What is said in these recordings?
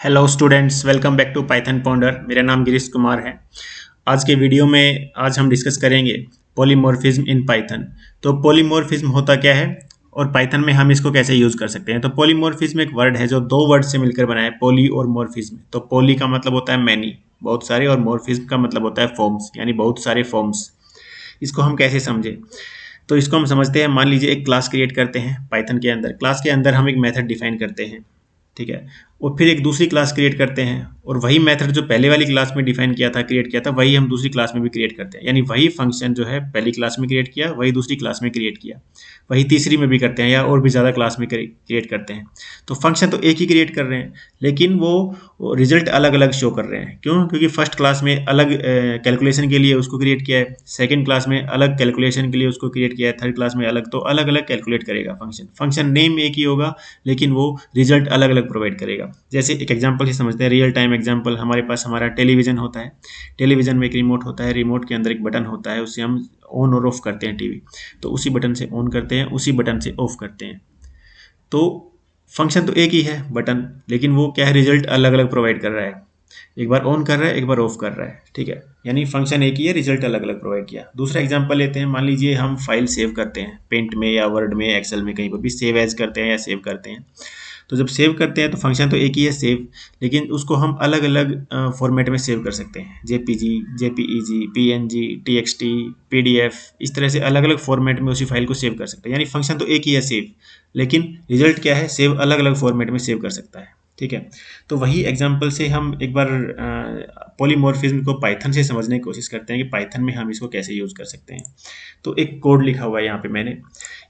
Hello students, welcome back to Python Pounder. मेरा नाम गिरीश कुमार है। आज के वीडियो में आज हम डिस्कस करेंगे पॉलीमॉर्फिज्म इन पाइथन। तो पॉलीमॉर्फिज्म होता क्या है और पाइथन में हम इसको कैसे यूज़ कर सकते हैं। तो पॉलीमॉर्फिज्म एक वर्ड है जो दो वर्ड से मिलकर बना है, पॉली और मॉर्फिज्म। तो पॉली का मतलब होता है मैनी, बहुत सारे, और मॉर्फिज्म का मतलब होता है फॉर्म्स, यानी बहुत सारे फॉर्म्स। इसको हम कैसे समझें, तो इसको हम समझते हैं। मान लीजिए एक क्लास क्रिएट करते हैं पाइथन के अंदर। क्लास के अंदर हम एक मेथड डिफाइन करते हैं, ठीक है। और फिर एक दूसरी क्लास क्रिएट करते हैं, और वही मेथड जो पहले वाली क्लास में डिफाइन किया था, क्रिएट किया था, वही हम दूसरी क्लास में भी क्रिएट करते हैं। यानी वही फंक्शन जो है पहली क्लास में क्रिएट किया, वही दूसरी क्लास में क्रिएट किया, वही तीसरी में भी करते हैं, या और भी ज़्यादा क्लास में क्रिएट करते हैं। तो फंक्शन तो एक ही क्रिएट कर रहे हैं, लेकिन वो रिजल्ट अलग अलग शो कर रहे हैं। क्यों? क्योंकि फर्स्ट क्लास में अलग कैलकुलेशन के लिए उसको क्रिएट किया है, सेकेंड क्लास में अलग कैलकुलेशन के लिए उसको क्रिएट किया है, थर्ड क्लास में अलग। तो अलग अलग कैलकुलेट करेगा फंक्शन। फंक्शन नेम एक ही होगा, लेकिन वो रिजल्ट अलग अलग प्रोवाइड करेगा। जैसे एक एग्जांपल से समझते हैं, रियल टाइम एग्जांपल। हमारे पास हमारा टेलीविजन होता है, टेलीविजन में एक रिमोट होता है, रिमोट के अंदर एक बटन होता है, उससे हम ऑन और ऑफ करते हैं टीवी। तो उसी बटन से ऑन करते हैं, उसी बटन से ऑफ करते हैं। तो फंक्शन तो एक ही है बटन, लेकिन वो क्या है, रिजल्ट अलग अलग प्रोवाइड कर रहा है। एक बार ऑन कर रहा है, एक बार ऑफ कर रहा है, ठीक है। यानी फंक्शन एक ही है, रिजल्ट अलग अलग प्रोवाइड किया। दूसरा एग्जांपल लेते हैं। मान लीजिए हम फाइल सेव करते हैं, पेंट में या वर्ड में, एक्सेल में, कहीं पर भी सेव एज करते हैं या सेव करते हैं। तो जब सेव करते हैं तो फंक्शन तो एक ही है, सेव, लेकिन उसको हम अलग अलग फॉर्मेट में सेव कर सकते हैं। JPG, JPEG, PNG, TXT, PDF, इस तरह से अलग अलग फॉर्मेट में उसी फाइल को सेव कर सकते हैं। यानी फंक्शन तो एक ही है, सेव, लेकिन रिजल्ट क्या है, सेव अलग अलग फॉर्मेट में सेव कर सकता है, ठीक है। तो वही एग्जांपल से हम एक बार पॉलीमॉर्फिज्म को पाइथन से समझने की कोशिश करते हैं कि पाइथन में हम इसको कैसे यूज़ कर सकते हैं। तो एक कोड लिखा हुआ है यहाँ पे मैंने।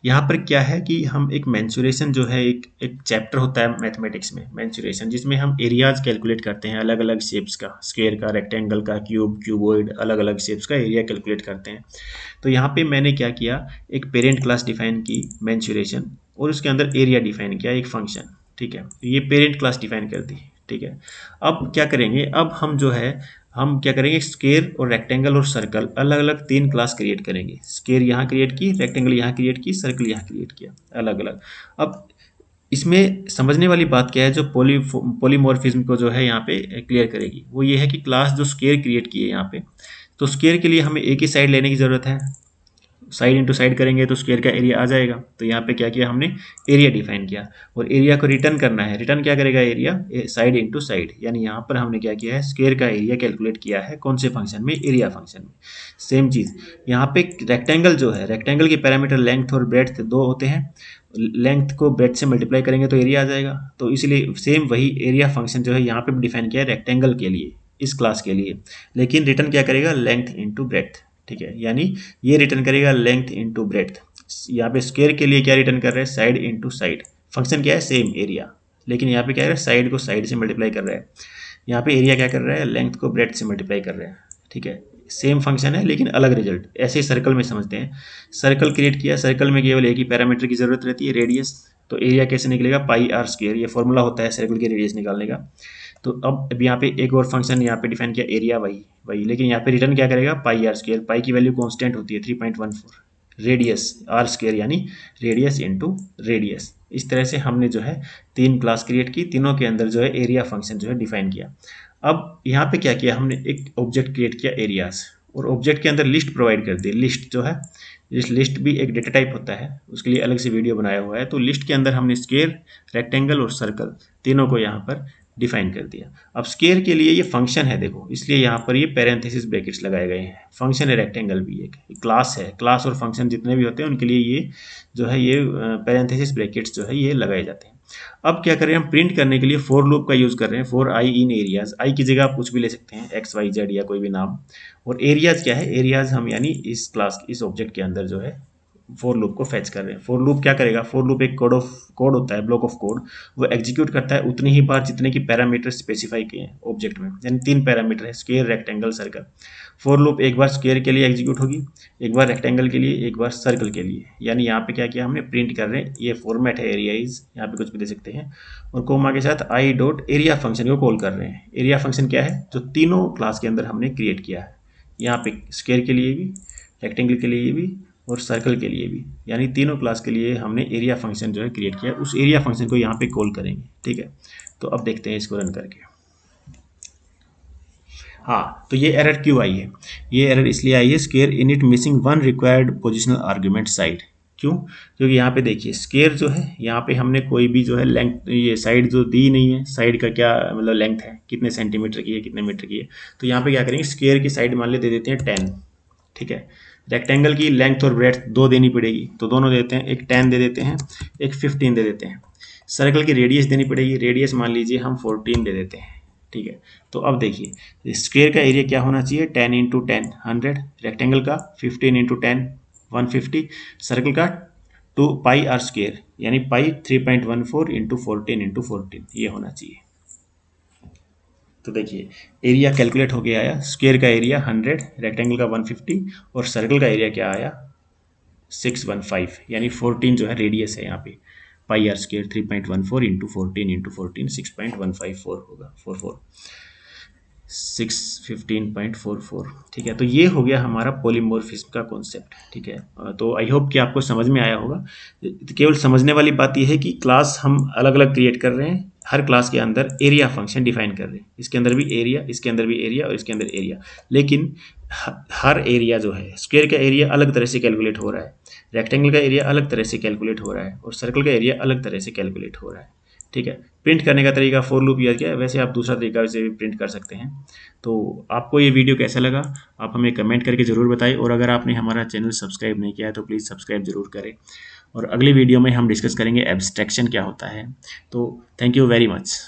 यहाँ पर क्या है कि हम एक मेंसुरेशन जो है, एक चैप्टर होता है मैथमेटिक्स में, मेंसुरेशन, जिसमें हम एरियाज कैलकुलेट करते हैं, अलग अलग शेप्स का, स्क्वायर का, रेक्टेंगल का, क्यूब, क्यूबॉइड, अलग अलग शेप्स का एरिया कैलकुलेट करते हैं। तो यहाँ पे मैंने क्या किया, एक पेरेंट क्लास डिफाइन की, मेंसुरेशन, और उसके अंदर एरिया डिफाइन किया, एक फंक्शन, ठीक है। ये पेरेंट क्लास डिफाइन कर दी, ठीक है। अब क्या करेंगे, अब हम जो है, हम क्या करेंगे, स्क्वायर और रेक्टेंगल और सर्कल अलग अलग तीन क्लास क्रिएट करेंगे। स्क्वायर यहाँ क्रिएट की, रेक्टेंगल यहाँ क्रिएट की, सर्कल यहाँ क्रिएट किया, अलग अलग। अब इसमें समझने वाली बात क्या है, जो पॉलीमॉर्फिज्म को जो है यहाँ पे क्लियर करेगी, वो ये है कि क्लास जो स्क्वायर क्रिएट की है यहाँ पे, तो स्क्वायर के लिए हमें एक ही साइड लेने की ज़रूरत है। साइड इंटू साइड करेंगे तो स्क्वायर का एरिया आ जाएगा। तो यहाँ पे क्या किया हमने, एरिया डिफाइन किया, और एरिया को रिटर्न करना है। रिटर्न क्या करेगा, एरिया साइड इंटू साइड। यानी यहाँ पर हमने क्या किया है, स्क्वायर का एरिया कैलकुलेट किया है, कौन से फंक्शन में, एरिया फंक्शन में। सेम चीज़ यहाँ पे रेक्टेंगल जो है, रेक्टेंगल के पैरामीटर लेंथ और ब्रेड्थ दो होते हैं। लेंथ को ब्रेड्थ से मल्टीप्लाई करेंगे तो एरिया आ जाएगा। तो इसलिए सेम वही एरिया फंक्शन जो है यहाँ पे डिफाइन किया है रेक्टेंगल के लिए, इस क्लास के लिए, लेकिन रिटर्न क्या करेगा, लेंथ इंटू ब्रेड्थ, ठीक है। यानी ये रिटर्न करेगा लेंथ इंटू ब्रेड्थ। यहाँ पे स्क्वायर के लिए क्या रिटर्न कर रहा है, साइड इंटू साइड। फंक्शन क्या है, सेम एरिया, लेकिन यहाँ पे क्या है, साइड को साइड से मल्टीप्लाई कर रहा है। यहाँ पे एरिया क्या कर रहा है, लेंथ को ब्रेड्थ से मल्टीप्लाई कर रहा है, ठीक है। सेम फंक्शन है लेकिन अलग रिजल्ट। ऐसे ही सर्कल में समझते हैं। सर्कल क्रिएट किया, सर्कल में केवल एक ही पैरामीटर की जरूरत रहती है, रेडियस। तो एरिया कैसे निकलेगा, पाई आर स्क्वायर, ये फॉर्मूला होता है सर्कल के रेडियस निकालने का। तो अब यहाँ पे एक और फंक्शन यहाँ पे डिफाइन किया, एरिया, वही वही, लेकिन यहाँ पे रिटर्न क्या करेगा, पाई आर स्क्वायर। पाई की वैल्यू कांस्टेंट होती है 3.14। रेडियस आर स्क्वायर, यानी रेडियस इनटू रेडियस। इस तरह से हमने जो है तीन क्लास क्रिएट की, तीनों के अंदर जो है एरिया फंक्शन जो है डिफाइन किया। अब यहाँ पे क्या किया हमने, एक ऑब्जेक्ट क्रिएट किया, एरियाज, और ऑब्जेक्ट के अंदर लिस्ट प्रोवाइड कर दी। लिस्ट जो है, इस लिस्ट भी एक डेटा टाइप होता है, उसके लिए अलग से वीडियो बनाया हुआ है। तो लिस्ट के अंदर हमने स्क्वायर, रेक्टेंगल और सर्कल तीनों को यहाँ पर डिफाइन कर दिया। अब स्क्वायर के लिए ये फंक्शन है, देखो, इसलिए यहाँ पर ये पैरेंथेसिस ब्रैकेट्स लगाए गए हैं। फंक्शन है, रेक्टेंगल भी एक क्लास है। क्लास और फंक्शन जितने भी होते हैं उनके लिए ये जो है, ये पैरेंथेसिस ब्रैकेट्स जो है ये लगाए जाते हैं। अब क्या करें, हम प्रिंट करने के लिए फॉर लूप का यूज़ कर रहे हैं। फॉर आई इन एरियाज, आई की जगह आप कुछ भी ले सकते हैं, एक्स वाई जेड या कोई भी नाम। और एरियाज क्या है, एरियाज हम यानी इस क्लास, इस ऑब्जेक्ट के अंदर जो है फॉर लूप को फेच कर रहे हैं। फॉर लूप क्या करेगा, फॉर लूप एक कोड होता है, ब्लॉक ऑफ कोड। वो एग्जीक्यूट करता है उतनी ही बार जितने की पैरामीटर स्पेसिफाई किए हैं ऑब्जेक्ट में। यानी तीन पैरामीटर है, square, rectangle, circle. For loop एक बार स्क्वायर के लिए एग्जीक्यूट होगी, एक बार रेक्टेंगल के लिए, एक बार सर्कल के लिए। यानी यहाँ पे क्या किया हमने, प्रिंट कर रहे हैं, ये फॉर्मेट है एरिया इज, यहाँ पे कुछ भी दे सकते हैं, और कोमा के साथ आई डॉट एरिया फंक्शन को कॉल कर रहे हैं। एरिया फंक्शन क्या है, जो तीनों क्लास के अंदर हमने क्रिएट किया है। यहाँ पे स्क्वायर के लिए भी, रेक्टेंगल के लिए भी, और सर्कल के लिए भी, यानी तीनों क्लास के लिए हमने एरिया फंक्शन जो है क्रिएट किया। उस एरिया फंक्शन को यहाँ पे कॉल करेंगे, ठीक है। तो अब देखते हैं इसको रन करके। हाँ, तो ये एरर क्यों आई है? ये एरर इसलिए आई है square init missing one required positional argument side. क्यों? क्योंकि यहाँ पे देखिए स्क्वेयर जो है, यहाँ पे हमने कोई भी जो है लेंथ, ये साइड जो दी नहीं है, साइड का क्या मतलब लेंथ है, कितने सेंटीमीटर की है, कितने मीटर की है। तो यहाँ पे क्या करेंगे, स्क्वेयर की साइड मान ले दे देते हैं 10, ठीक है। रेक्टेंगल की लेंथ और ब्रेड्थ दो देनी पड़ेगी, तो दोनों देते हैं, एक 10 दे देते हैं, एक 15 दे देते हैं। सर्कल की रेडियस देनी पड़ेगी, रेडियस मान लीजिए हम 14 दे देते हैं, ठीक है। तो अब देखिए स्क्वेयर का एरिया क्या होना चाहिए, 10 इंटू 10 100, रेक्टेंगल का 15 इंटू 10 150, सर्कल का 2 पाई आर स्क्वेयर यानी पाई 3.14 इंटू 14 इंटू 14, ये होना चाहिए। तो देखिए एरिया कैलकुलेट होके आया, स्क्वेयर का एरिया 100, रेक्टेंगल का 150 और सर्कल का एरिया क्या आया 615, यानी 14 जो है रेडियस है यहाँ पे, पाई आर स्क्वेयर 3.14 इंटू 14 इंटू 14 6.154 होगा, 44 615.44, ठीक है। तो ये हो गया हमारा पॉलीमॉर्फिज्म का कॉन्सेप्ट, ठीक है। तो आई होप कि आपको समझ में आया होगा। केवल समझने वाली बात यह है कि क्लास हम अलग अलग क्रिएट कर रहे हैं, हर क्लास के अंदर एरिया फंक्शन डिफाइन कर रहे हैं, इसके अंदर भी एरिया, इसके अंदर भी एरिया और इसके अंदर एरिया। लेकिन हर एरिया जो है, स्क्वायर का एरिया अलग तरह से कैलकुलेट हो रहा है, रेक्टेंगल का एरिया अलग तरह से कैलकुलेट हो रहा है और सर्कल का एरिया अलग तरह से कैलकुलेट हो रहा है, ठीक है। प्रिंट करने का तरीका फॉर लूप यूज किया है, वैसे आप दूसरा तरीका से भी प्रिंट कर सकते हैं। तो आपको ये वीडियो कैसा लगा आप हमें कमेंट करके ज़रूर बताएं, और अगर आपने हमारा चैनल सब्सक्राइब नहीं किया है तो प्लीज़ सब्सक्राइब ज़रूर करें। और अगली वीडियो में हम डिस्कस करेंगे एब्स्ट्रैक्शन क्या होता है। तो थैंक यू वेरी मच।